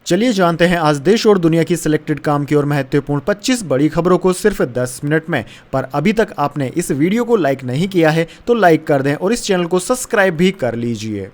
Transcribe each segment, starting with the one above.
चलिए जानते हैं आज देश और दुनिया की सिलेक्टेड काम की और महत्वपूर्ण 25 बड़ी खबरों को सिर्फ 10 मिनट में। पर अभी तक आपने इस वीडियो को लाइक नहीं किया है तो लाइक कर दें और इस चैनल को सब्सक्राइब भी कर लीजिए।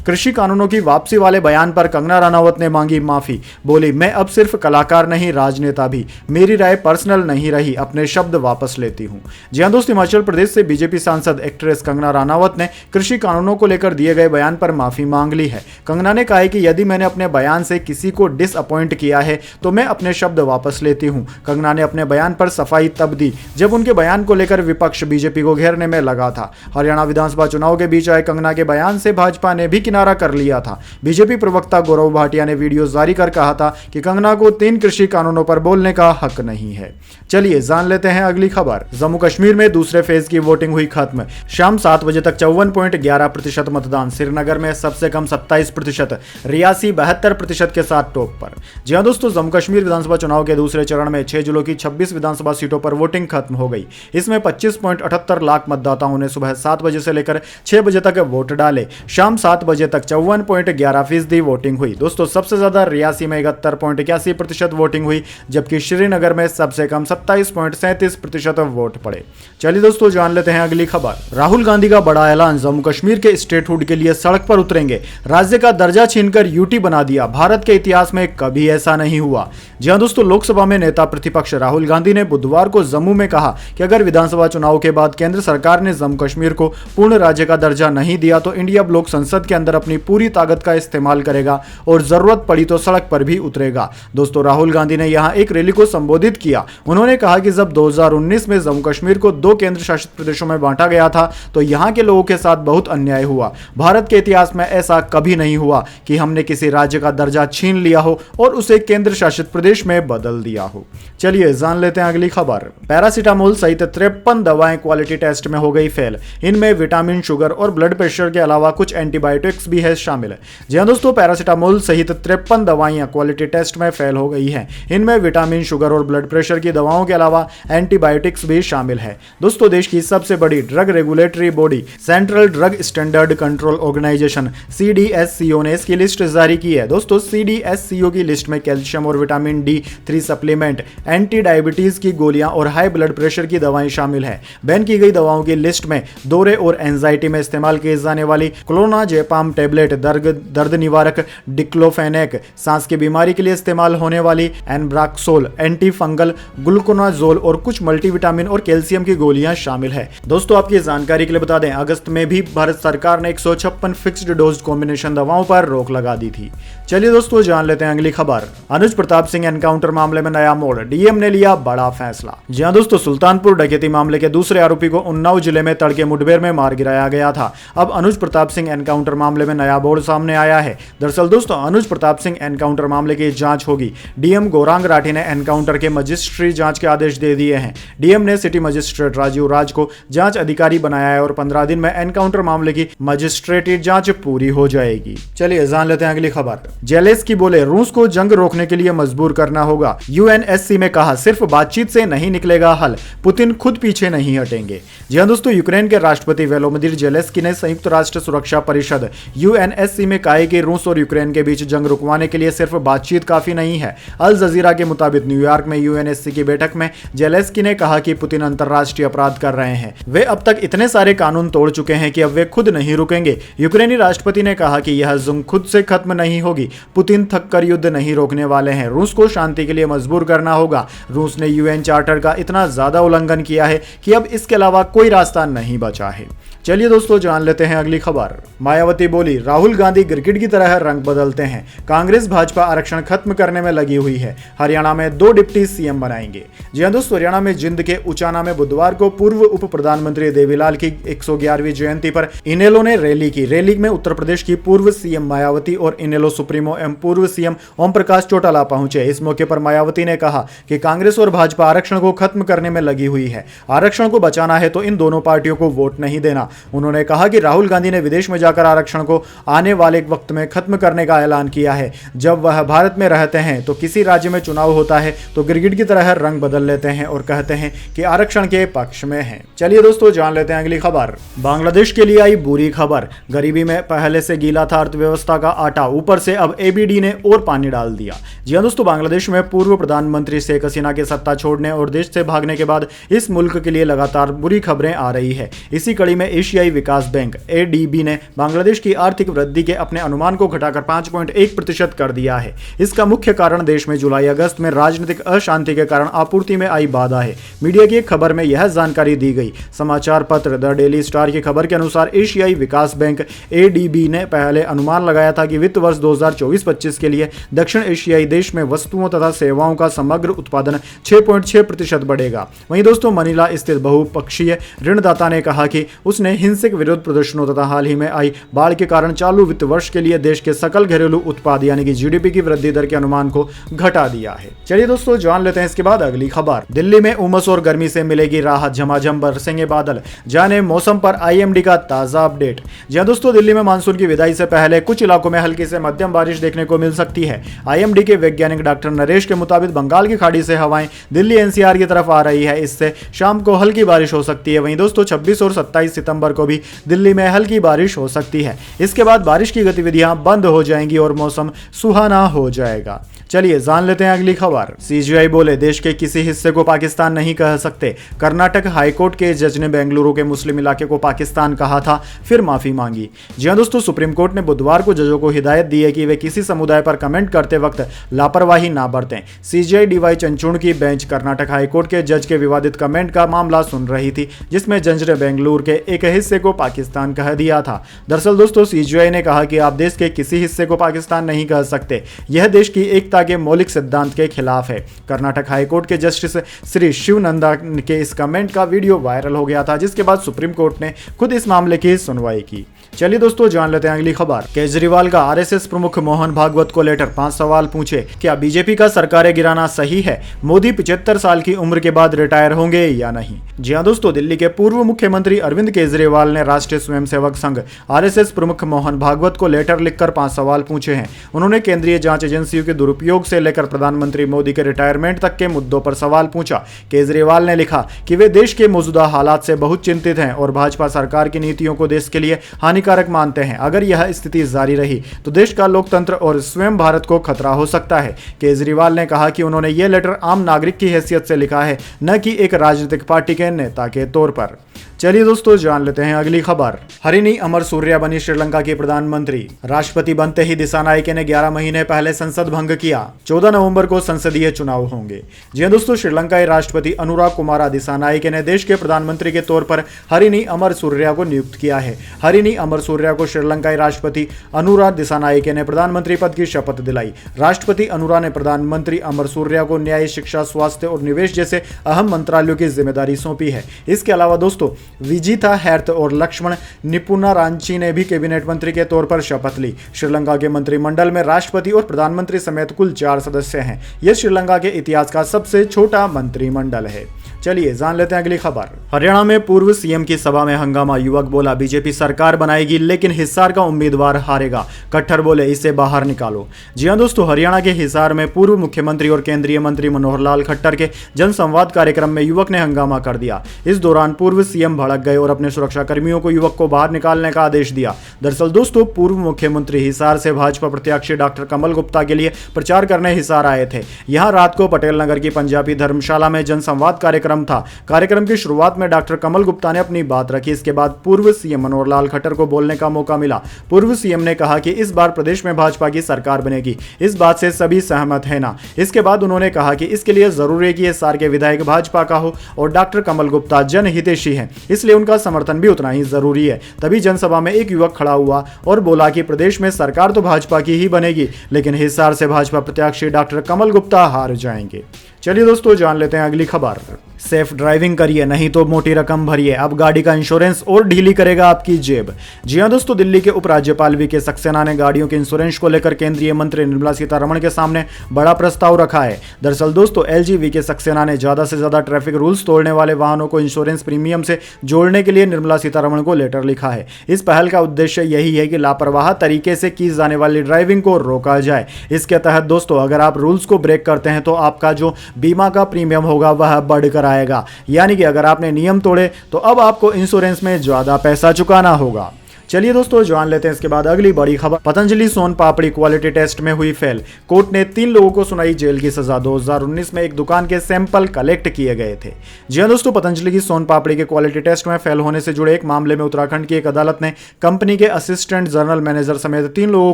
कृषि कानूनों की वापसी वाले बयान पर कंगना रनावत ने मांगी माफी। बोली, मैं अब सिर्फ कलाकार नहीं राजनेता भी, मेरी राय पर्सनल नहीं रही, अपने शब्द वापस लेती हूं। जी हां दोस्तों, हिमाचल प्रदेश से बीजेपी सांसद एक्ट्रेस कंगना रनावत ने कृषि कानूनों को लेकर दिए गए बयान पर माफी मांग ली है। कंगना ने कहा है कि यदि मैंने अपने बयान से किसी को डिसअपॉइंट किया है तो मैं अपने शब्द वापस लेती हूं। कंगना ने अपने बयान पर सफाई तब दी जब उनके बयान को लेकर विपक्ष बीजेपी को घेरने में लगा था। हरियाणा विधानसभा चुनाव के बीच आए कंगना के बयान से भाजपा ने भी किनारा कर लिया था। बीजेपी प्रवक्ता गौरव भाटिया ने वीडियो जारी कर कहा था कि कंगना को 3 कृषि कानूनों पर बोलने का हक नहीं है। चलिए जान लेते हैं अगली खबर। जम्मू कश्मीर में दूसरे फेज की वोटिंग हुई खत्म। शाम 7 बजे तक 54.11% मतदान। श्रीनगर में सबसे कम 27%, रियासी 72% के साथ टॉप पर। जी हां दोस्तों, जम्मू कश्मीर विधानसभा चुनाव के दूसरे चरण में 6 जिलों की 26 विधानसभा सीटों पर वोटिंग खत्म हो गई। इसमें 25.78 लाख मतदाताओं ने सुबह 7 बजे से लेकर 6 बजे तक वोट डाले। शाम 7 बजे तक 54.11% वोटिंग हुई। दोस्तों सबसे ज्यादा रियासी में 71.81% वोटिंग हुई, जबकि श्रीनगर में सबसे कम 27.37% वोट पड़े। चलिए दोस्तों जान लेते हैं अगली खबर। राहुल गांधी का बड़ा ऐलान, जम्मू कश्मीर के स्टेटहुड के लिए सड़क पर उतरेंगे। राज्य का दर्जा छीनकर यूटी बना दिया, भारत के इतिहास में कभी ऐसा नहीं हुआ। जी हां दोस्तों, लोकसभा में नेता प्रतिपक्ष राहुल गांधी ने बुधवार को जम्मू में कहा कि अगर विधानसभा चुनाव के बाद केंद्र सरकार ने जम्मू कश्मीर को पूर्ण राज्य का दर्जा नहीं दिया तो इंडिया ब्लॉक संसद के अंदर अपनी पूरी ताकत का इस्तेमाल करेगा और जरूरत पड़ी तो सड़क पर भी उतरेगा। दोस्तों राहुल गांधी ने यहां एक रैली को संबोधित किया। उन्होंने कहा कि जब 2019 में जम्मू कश्मीर को 2 केंद्र शासित प्रदेशों में बांटा गया था तो यहां के लोगों के साथ बहुत अन्याय हुआ। भारत के इतिहास में ऐसा कभी नहीं हुआ कि हमने किसी राज्य का दर्जा छीन लिया हो और उसे केंद्र शासित प्रदेश में बदल दिया हो। चलिए जान लेते हैं अगली खबर। पैरासीटामोल सहित 53 दवाएं क्वालिटी टेस्ट में हो गई फेल। इनमें विटामिन, शुगर और ब्लड प्रेशर के अलावा कुछ एंटीबायोटिक्स भी है शामिल। जी हां दोस्तों, पैरासीटामोल सहित 53 दवाइयां क्वालिटी टेस्ट में फेल हो गई हैं। इनमें विटामिन, शुगर और ब्लड प्रेशर की दवाओं के अलावा एंटीबायोटिक्स भी शामिल है। दोस्तों देश की सबसे बड़ी drug regulatory body central drug standard control organisation CDSCO ने इसकी लिस्ट जारी की है। दोस्तों CDSCO की लिस्ट में कैल्शियम और vitamin D3 supplement, anti diabetes की गोलियां और हाई ब्लड प्रेशर की दवाएं शामिल है। बैन की गई दवाओं की लिस्ट में दौरे और एंजाइटी में इस्तेमाल की जाने वाली क्लोनाजेपाम टेबलेट, दर्द निवारक डिक्लोफेनेक, सांस की बीमारी के लिए इस्तेमाल होने वाली एनब्राक्सोल, एंटी फंगल ग्लूकोनाजोल और कुछ मल्टीविटामिन और कैल्शियम की गोलियां शामिल है। दोस्तों आपकी जानकारी के लिए बता दें, अगस्त में भी भारत सरकार ने 156 फिक्स्ड डोज कॉम्बिनेशन दवाओं पर रोक लगा दी थी। चलिए दोस्तों जान लेते हैं अगली खबर। अनुज प्रताप सिंह एनकाउंटर मामले में नया मोड़, डीएम ने लिया बड़ा फैसला। जी हां दोस्तों, सुल्तानपुर डकैती मामले के दूसरे आरोपी को उन्नाव जिले में तड़के मुठभेड़ में मार गिराया गया था। अब अनुज प्रताप सिंह एनकाउंटर मामले में नया मोड़ सामने आया है। दरअसल दोस्तों अनुज प्रताप सिंह एनकाउंटर मामले की जांच होगी। डीएम गौरांग राठी ने एनकाउंटर के मजिस्ट्री जांच के आदेश दे दिए हैं। डीएम ने सिटी मजिस्ट्रेट राजीव राज को जांच अधिकारी बनाया है और 15 दिन में एनकाउंटर मामले की मजिस्ट्रेटी जांच पूरी हो जाएगी। चलिए जान लेते हैं अगली खबर। जेलेंस्की बोले, रूस को जंग रोकने के लिए मजबूर करना होगा। UNSC में कहा, सिर्फ बातचीत से नहीं निकलेगा हल, पुतिन खुद पीछे नहीं हटेंगे। जी हां दोस्तों, यूक्रेन के राष्ट्रपति वोलोदिमीर जेलेंस्की ने संयुक्त राष्ट्र सुरक्षा परिषद UNSC में कहा कि रूस और यूक्रेन के बीच जंग रुकवाने के लिए सिर्फ बातचीत काफी नहीं है। अल जजीरा के मुताबिक न्यूयॉर्क में UNSC की बैठक में जेलेंस्की ने कहा कि पुतिन अंतर्राष्ट्रीय अपराध कर रहे हैं। वे अब तक इतने सारे कानून तोड़ चुके हैं कि अब वे खुद नहीं रुकेंगे। यूक्रेनी राष्ट्रपति ने कहा कि यह जंग खुद से खत्म नहीं होगी। पुतिन थककर युद्ध नहीं रोकने वाले हैं। रूस को शांति के लिए मजबूर करना होगा। रूस ने UN चार्टर का इतना ज्यादा उल्लंघन किया है कि अब इसके अलावा कोई रास्ता नहीं बचा है। चलिए दोस्तों जान लेते हैं अगली खबर। मायावती बोली, राहुल गांधी क्रिकेट की तरह रंग बदलते हैं। कांग्रेस भाजपा आरक्षण खत्म करने में लगी हुई है। हरियाणा में 2 डिप्टी CM बनाएंगे। जी हां दोस्तों, हरियाणा में जिंद के उचाना में बुधवार को पूर्व उप प्रधानमंत्री देवीलाल की 111वीं जयंती पर इनेलो ने रैली की। रैली में उत्तर प्रदेश की पूर्व CM मायावती और इनेलो सुप्रीमो एवं पूर्व CM ओम प्रकाश चौटाला पहुंचे। इस मौके पर मायावती ने कहा कि कांग्रेस और भाजपा आरक्षण को खत्म करने में लगी हुई है। आरक्षण को बचाना है तो इन दोनों पार्टियों को वोट नहीं देना। किया। उन्होंने कहा कि राहुल गांधी ने विदेश में जाकर आरक्षण को आने वाले वक्त में खत्म करने का ऐलान किया है। जब वह भारत में रहते हैं तो किसी राज्य में चुनाव होता है तो गिरगिट की तरह रंग बदल लेते हैं और कहते हैं कि आरक्षण के पक्ष में हैं। चलिए दोस्तों, जान लेते हैं अगली खबर। बांग्लादेश के लिए आई बुरी खबर। गरीबी में पहले से गीला था अर्थव्यवस्था का आटा, ऊपर से अब एबीडी ने और पानी डाल दिया। जी हां दोस्तों, बांग्लादेश में पूर्व प्रधानमंत्री शेख हसीना के सत्ता छोड़ने और देश से भागने के बाद इस मुल्क के लिए लगातार बुरी खबरें आ रही है। इसी कड़ी में एशियाई विकास बैंक एडीबी ने बांग्लादेश की आर्थिक वृद्धि के अपने अनुमान को घटाकर 5.1% कर दिया है। इसका मुख्य कारण देश में जुलाई अगस्त में राजनीतिक अशांति के कारण आपूर्ति में आई बाधा है। मीडिया की एक खबर में यह जानकारी दी गई। समाचार पत्र द डेली स्टार की खबर के अनुसार एशियाई विकास बैंक एडीबी ने पहले अनुमान लगाया था कि वित्त वर्ष 2024-25 के लिए दक्षिण एशियाई देश में वस्तुओं तथा सेवाओं का समग्र उत्पादन 6.6% बढ़ेगा। वहीं दोस्तों, मनीला स्थित बहुपक्षीय ऋणदाता ने कहा कि उसने हिंसक विरोध प्रदर्शनों तथा हाल ही में आई बाढ़ के कारण चालू वित्त वर्ष के लिए देश के सकल घरेलू उत्पाद यानी कि जीडीपी की वृद्धि दर के अनुमान को घटा दिया है। चलिए दोस्तों, जान लेते हैं इसके बाद अगली खबर। दिल्ली में उमस और गर्मी से मिलेगी राहत, झमाझम बरसेंगे बादल। जाने मौसम पर आईएमडी का ताजा अपडेट। जी दोस्तों, दिल्ली में मानसून की विदाई से पहले कुछ इलाकों में हल्की से मध्यम बारिश देखने को मिल सकती है। आईएमडी के वैज्ञानिक डॉक्टर नरेश के मुताबिक बंगाल की खाड़ी से हवाएं दिल्ली एनसीआर की तरफ आ रही है। इससे शाम को हल्की बारिश हो सकती है। वहीं दोस्तों, 26 और 27 सितंबर को भी दिल्ली में हल्की बारिश हो सकती है। इसके बाद बारिश की गतिविधियां बंद हो जाएंगी और मौसम सुहाना हो जाएगा। चलिए जान लेते हैं अगली खबर। सीजीआई बोले देश के किसी हिस्से को पाकिस्तान नहीं कह सकते। कर्नाटक हाईकोर्ट के जज ने बेंगलुरु के मुस्लिम इलाके को पाकिस्तान कहा था, फिर माफी मांगी। जी हां दोस्तों, सुप्रीम कोर्ट ने बुधवार को जजों को हिदायत दी है कि वे किसी समुदाय पर कमेंट करते वक्त लापरवाही ना बरतें। सीजीआई डीवाई चंचूड़ की बेंच कर्नाटक हाईकोर्ट के जज के विवादित कमेंट का मामला सुन रही थी, जिसमें जज ने बेंगलुरु के एक हिस्से को पाकिस्तान कह दिया था। दरअसल दोस्तों, सीजीआई ने कहा कि आप देश के किसी हिस्से को पाकिस्तान नहीं कह सकते। यह देश की एकता के मौलिक सिद्धांत के खिलाफ है। कर्नाटक हाईकोर्ट के जस्टिस श्री शिवनंदा के इस कमेंट का वीडियो वायरल हो गया था, जिसके बाद सुप्रीम कोर्ट ने खुद इस मामले की सुनवाई की। चलिए दोस्तों, जान लेते हैं अगली खबर। केजरीवाल का आरएसएस प्रमुख मोहन भागवत को लेटर, 5 सवाल पूछे। क्या बीजेपी का सरकारें गिराना सही है? मोदी 75 साल की उम्र के बाद रिटायर होंगे या नहीं? जी हां दोस्तों, दिल्ली के पूर्व मुख्यमंत्री अरविंद केजरीवाल ने राष्ट्रीय स्वयंसेवक संघ आरएसएस प्रमुख मोहन भागवत को लेटर लिखकर 5 सवाल पूछे हैं। उन्होंने केंद्रीय जांच एजेंसियों के दुरुपयोग से लेकर प्रधानमंत्री मोदी के रिटायरमेंट तक के मुद्दों पर सवाल पूछा। केजरीवाल ने लिखा कि वे देश के मौजूदा हालात से बहुत चिंतित हैं और भाजपा सरकार की नीतियों को देश के लिए हानिकारक मानते हैं। अगर यह स्थिति जारी रही तो देश का लोकतंत्र और स्वयं भारत को खतरा हो सकता है। केजरीवाल ने कहा कि उन्होंने यह लेटर आम नागरिक की हैसियत से लिखा है, न कि एक राजनीतिक पार्टी के नेता के तौर पर। चलिए दोस्तों, जान लेते हैं अगली खबर। हरिनी अमरसूर्या बनी श्रीलंका की प्रधानमंत्री। राष्ट्रपति बनते ही दिसानायके ने 11 महीने पहले संसद भंग किया। 14 नवंबर को संसदीय चुनाव होंगे। जी हां दोस्तों, श्रीलंकाई राष्ट्रपति अनुरा कुमारा दिसानायके ने देश के प्रधानमंत्री के तौर पर हरिनी अमरसूर्या को नियुक्त किया है। हरिनी अमरसूर्या को श्रीलंकाई राष्ट्रपति अनुरा दिसानायके ने प्रधानमंत्री पद की शपथ दिलाई। राष्ट्रपति अनुरा ने प्रधानमंत्री अमरसूर्या को न्याय, शिक्षा, स्वास्थ्य और निवेश जैसे अहम मंत्रालयों की जिम्मेदारी सौंपी है। इसके अलावा दोस्तों, विजिता हेर्थ और लक्ष्मण निपुनारांची ने भी कैबिनेट मंत्री के तौर पर शपथ ली। श्रीलंका के मंत्रिमंडल में राष्ट्रपति और प्रधानमंत्री समेत कुल 4 सदस्य हैं। यह श्रीलंका के इतिहास का सबसे छोटा मंत्रिमंडल है। चलिए जान लेते हैं अगली खबर। हरियाणा में पूर्व सीएम की सभा में हंगामा। युवक बोला बीजेपी सरकार बनाएगी लेकिन हिसार का उम्मीदवार हारेगा। खट्टर बोले इसे बाहर निकालो। जी हां दोस्तों, हरियाणा के हिसार में पूर्व मुख्यमंत्री और केंद्रीय मंत्री मनोहर लाल खट्टर के जनसंवाद कार्यक्रम में युवक ने हंगामा कर दिया। इस दौरान पूर्व सीएम भड़क गए और अपने सुरक्षा कर्मियों को युवक को बाहर निकालने का आदेश दिया। दरअसल दोस्तों, पूर्व मुख्यमंत्री हिसार से भाजपा प्रत्याशी डॉक्टर कमल गुप्ता के लिए प्रचार करने हिसार आए थे। यहां रात को पटेल नगर की पंजाबी धर्मशाला में जनसंवाद कार्यक्रम था। कार्यक्रम की शुरुआत में डॉक्टर कमल गुप्ता ने अपनी बात रखी। इसके बाद पूर्व सीएम मनोहर लाल खट्टर को बोलने का मौका मिला। पूर्व सीएम ने कहा कि इस बार प्रदेश में भाजपा की सरकार बनेगी, इस बात से सभी सहमत है ना। इसके बाद उन्होंने कहा कि इसके लिए जरूरी है कि हिसार के विधायक भाजपा का हो और डॉक्टर कमल गुप्ता जनहितैषी हैं, इसलिए उनका समर्थन भी उतना ही जरूरी है। तभी जनसभा में एक युवक खड़ा हुआ और बोला कि प्रदेश में सरकार तो भाजपा की ही बनेगी, लेकिन हिसार से भाजपा प्रत्याशी डॉक्टर कमल गुप्ता हार जाएंगे। चलिए दोस्तों जान लेते हैं अगली खबर। सेफ ड्राइविंग करिए नहीं तो मोटी रकम भरिए, अब गाड़ी का इंश्योरेंस और ढीली करेगा आपकी जेब। जी हां दोस्तों, दिल्ली के उपराज्यपाल वीके सक्सेना ने गाड़ियों के इंश्योरेंस को लेकर केंद्रीय मंत्री निर्मला सीतारमण के सामने बड़ा प्रस्ताव रखा है। दरअसल दोस्तों एलजी वीके सक्सेना ने ज्यादा से ज्यादा ट्रैफिक रूल्स तोड़ने वाले वाहनों को इंश्योरेंस प्रीमियम से जोड़ने के लिए निर्मला सीतारमण को लेटर लिखा है। इस पहल का उद्देश्य यही है कि लापरवाह तरीके से की जाने वाली ड्राइविंग को रोका जाए। इसके तहत दोस्तों अगर आप रूल्स को ब्रेक करते हैं तो आपका जो बीमा का प्रीमियम होगा वह बढ़कर आएगा, यानी कि अगर आपने नियम तोड़े तो अब आपको इंश्योरेंस में ज्यादा पैसा चुकाना होगा। चलिए दोस्तों जान लेते हैं इसके बाद अगली बड़ी खबर। पतंजलि सोन पापड़ी क्वालिटी टेस्ट में हुई फेल, कोर्ट ने 3 लोगों को सुनाई जेल की सजा। 2019 में एक दुकान के सैंपल कलेक्ट किए गए थे। जी हां दोस्तों, पतंजलि की सोन पापड़ी के क्वालिटी टेस्ट में फेल होने से जुड़े एक मामले में उत्तराखंड की एक अदालत ने कंपनी के असिस्टेंट जनरल मैनेजर समेत 3 लोगों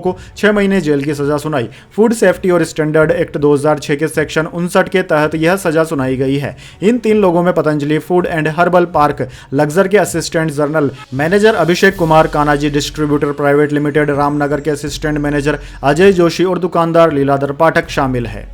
को 6 महीने जेल की सजा सुनाई। फूड सेफ्टी और स्टैंडर्ड एक्ट 2006 के सेक्शन 59 के तहत यह सजा सुनाई गई है। इन 3 लोगों में Patanjali food and herbal park Laksar के assistant general manager Abhishek Kumar कानाजी डिस्ट्रीब्यूटर प्राइवेट लिमिटेड रामनगर के असिस्टेंट मैनेजर अजय जोशी और दुकानदार लीलाधर पाठक शामिल है।